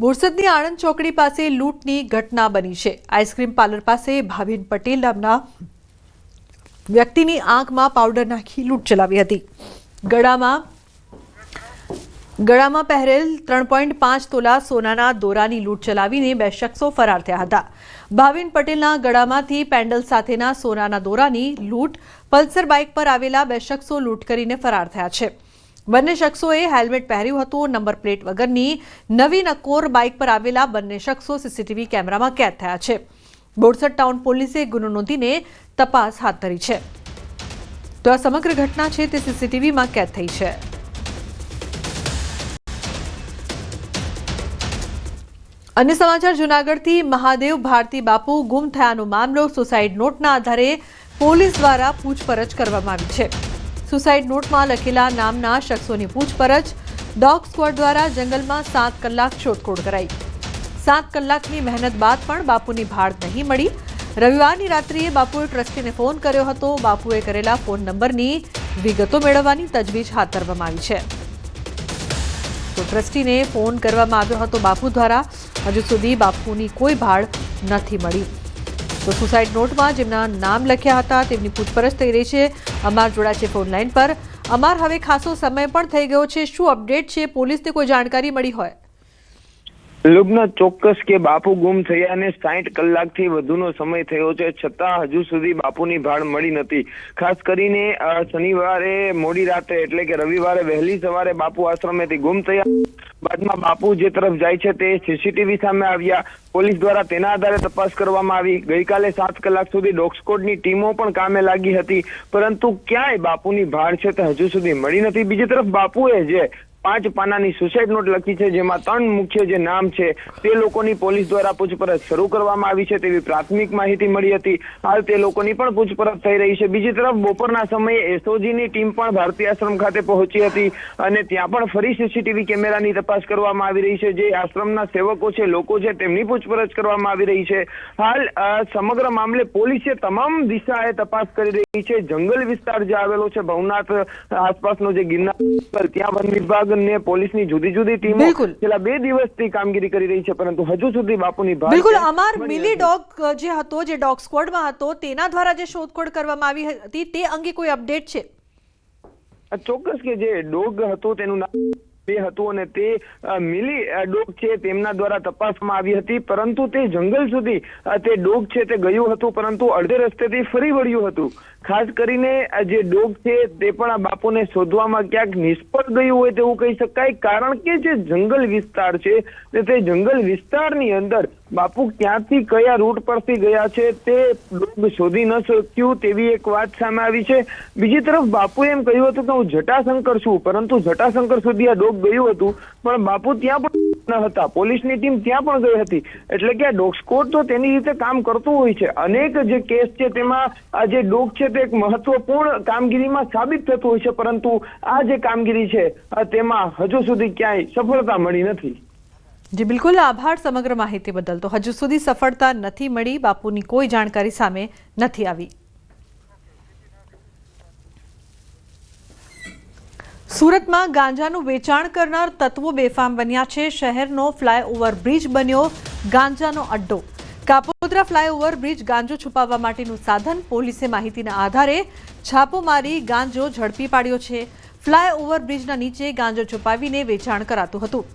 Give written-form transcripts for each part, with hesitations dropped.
બોરસદની આણંદ ચોકડી પાસે લૂંટની ઘટના બની છે। આઈસ્ક્રીમ પાર્લર પાસે ભાવિન પટેલ નામના વ્યક્તિની આંખમાં પાવડર નાખી લૂંટ ચલાવી હતી। ગળામાં પહેરેલ 3.5 તોલા સોનાના દોરાની લૂંટ ચલાવીને બે શખ્સો ફરાર થયા હતા। ભાવિન પટેલના ગળામાંથી પેન્ડલ સાથેના સોનાના દોરાની લૂંટ પલ્સર બાઇક પર આવેલા બે શખ્સો લૂંટ કરીને ફરાર થયા છે। બંને શખ્સોએ હેલ્મેટ પહેર્યું હતું। નંબર પ્લેટ વગરની નવી નકોર બાઇક પર આવેલા બંને શખ્સો સીસીટીવી કેમેરામાં કેદ થયા છે। બોરસદ ટાઉન પોલીસે ગુનો નોંધીને તપાસ હાથ ધરી છે। તો આ સમગ્ર ઘટના છે તે સીસીટીવીમાં કેદ થઈ છે। अन्य समाचार जूनागढ़ महादेव भारती बापू गुम थयानो मामलो सुसाइड नोटना आधारे पुलिस द्वारा पूछपरछ करवामां आवी छे। सुसाइड नोट में लखेला नामना शख्सोनी पूछपरछ डॉग स्क्वॉड द्वारा जंगल में 7 कलाक शोधखोळ कराई। 7 कलाकनी मेहनत बाद पण बापूनी भाळ नहीं मळी। रविवारनी रात्रिए बापुए ट्रस्टीने फोन कर्यो हतो। बापुए करेला फोन नंबरनी विगतो मेळववानी तजवीज हाथ धरवामां आवी छे। तो ट्रस्टीने फोन करवामां आव्यो हतो बापू द्वारा। हजू सुधी बापूनी कोई भाळ नथी मळी। तो सुसाइड नोट में जेमना नाम लख्या हता तेमनी पूछपरछ थई रही है। अमार जोड़ा छे फोन लाइन पर। अमार हवे खासो समय पण थई गयो छे, शुं अपडेट छे? पोलीसने कोई जानकारी मळी होय? लुग्न चोक्कस के बापू गुम थया ने 60 कलाकथी वधुनो समय थयो छे, छतां हजू सुधी बापूनी भाळ मळी नथी। खास करीने शनिवारे मोडी रात्रे એટલે કે રવિવારે વહેલી સવારે બાપુ આશ્રમેથી ગુમ થયા। બાદમાં બાપુ જે તરફ જાય છે તે સીસીટીવી સામે આવ્યા। પોલીસ દ્વારા તેના આધારે તપાસ કરવામાં આવી। ગઈકાલે 7 કલાક સુધી ડોગ સ્ક્વોડની ટીમો પણ કામે લાગી હતી, પરંતુ ક્યાંય બાપુની ભાળ છે તે હજુ સુધી મળી નથી। બીજી તરફ બાપુએ જે 5 પાનાની સુસાઇડ નોટ લખી છે, જેમાં 3 મુખ્ય જે નામ છે તે લોકોની પોલીસ દ્વારા પૂછપરછ શરૂ કરવામાં આવી છે તેવી પ્રાથમિક માહિતી મળી હતી। હાલ તે લોકોની પણ પૂછપરછ થઈ રહી છે। બીજી તરફ બપોરના સમયે એસઓજીની ટીમ પણ ભારતી આશ્રમ ખાતે પહોંચી હતી અને ત્યાં પણ ફરી સીસીટીવી કેમેરાની તપાસ કરવામાં આવી રહી છે। જે આશ્રમના સેવકો છે, લોકો છે, તેમની પૂછપરછ કરવામાં આવી રહી છે। હાલ સમગ્ર મામલે પોલીસે તમામ દિશાએ તપાસ કરી રહી છે। જંગલ વિસ્તાર જે આવેલો છે ભવનાથ આસપાસનો જે ગિરનાર, ત્યાં વન વિભાગ ने પોલીસની જુદી જુદી ટીમો છેલ્લા 2 દિવસથી કામગીરી કરી રહી છે, પરંતુ હજુ સુધી બાપુની ભાળ બિલકુલ અમાર મિલી ડોગ જે હતો, જે ડોગ સ્ક્વોડમાં હતો, તેના દ્વારા જે શોધખોળ કરવામાં આવી હતી તે અંગે કોઈ અપડેટ છે? ચોક્કસ કે જે ડોગ હતો તેનું નામ હતું અને તે મિલી ડોગ છે તેમના દ્વારા તપાસમાં આવી હતી, પરંતુ તે જંગલ સુધી તે ડોગ છે તે ગયું હતું, પરંતુ અડધે રસ્તેથી ફરી વળ્યું હતું। ખાસ કરીને જે ડોગ છે તે પણ આ બાપુને શોધવામાં ક્યાંક નિષ્ફળ ગયું હોય તેવું કહી શકાય, કારણ કે જે જંગલ વિસ્તાર છે તે જંગલ વિસ્તારની અંદર બાપુ ક્યાંથી કયા રૂટ પરથી ગયા છે તે ડોગ શોધી ન શક્યું તેવી એક વાત સામે આવી છે। બીજી તરફ બાપુએ એમ કહ્યું હતું કે હું જટાશંકર છું, પરંતુ જટાશંકર સુધી આ ડોગ ગયું હતું, પણ બાપુ ત્યાં પણ ન હતા। પોલીસની ટીમ ત્યાં પણ ગઈ હતી, એટલે કે આ ડોગ સ્ક્વોડ તો તેની રીતે કામ કરતું હોય છે। અનેક જે કેસ છે તેમાં આ જે ડોગ છે તે એક મહત્વપૂર્ણ કામગીરીમાં સાબિત થતું હોય છે, પરંતુ આ જે કામગીરી છે તેમાં હજુ સુધી ક્યાંય સફળતા મળી નથી। जी बिल्कुल, आभार समग्र माहिती बदल। तो हजू सुधी सफलता नहीं मળી, बापूनी कोई जानकारी सामे नहीं आई। सूरत में गांजाનું વેચાણ કરનાર તત્વો બેફામ બન્યા છે। શહેરનો ફ્લાયઓવર બ્રિજ બન્યો ગાંજાનો અડ્ડો। કાપોદ્રા ફ્લાયઓવર બ્રિજ ગાંજો છુપાવવા માટેનું સાધન। પોલીસે માહિતીના આધારે છાપો મારી ગાંજો ઝડપી પાડ્યો છે। ફ્લાયઓવર બ્રિજના નીચે ગાંજો છુપાવીને વેચાણ કરાતું હતું।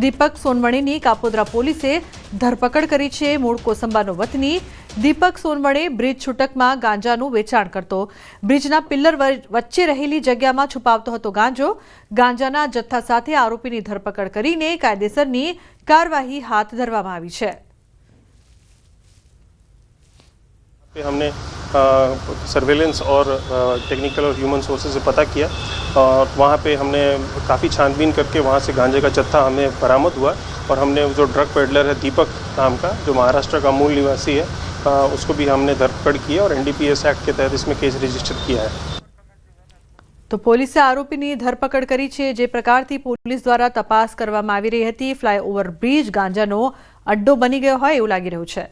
દીપક સોનવણેની કાપોદ્રા પોલીસે ધરપકડ કરી છે। મૂળ કોસંબાનો વતની દીપક સોનવણે બ્રિજ છૂટકમાં ગાંજાનું વેચાણ કરતો। બ્રિજના પિલ્લર વચ્ચે રહેલી જગ્યામાં છુપાવતો હતો ગાંજો। ગાંજાના જથ્થા સાથે આરોપીની ધરપકડ કરીને કાયદેસરની કાર્યવાહી હાથ ધરવામાં આવી છે। हमने सर्वेलेंस और टेक्निकल और ह्यूमन सोर्सेज से पता किया और वहाँ पे हमने काफ़ी छानबीन करके वहाँ से गांजे का जत्था हमें बरामद हुआ और हमने जो ड्रग पेडलर है दीपक नाम का, जो महाराष्ट्र का मूल निवासी है, उसको भी हमने धरपकड़ किया और NDPS एक्ट के तहत इसमें केस रजिस्टर किया है। तो પોલીસે આરોપીની ધરપકડ કરી છે। જે પ્રકારથી પોલીસ દ્વારા તપાસ કરવામાં આવી રહી હતી, ફ્લાયઓવર બ્રિજ ગાંજાનો અડ્ડો બની ગયો હોય એવું લાગી રહ્યું છે।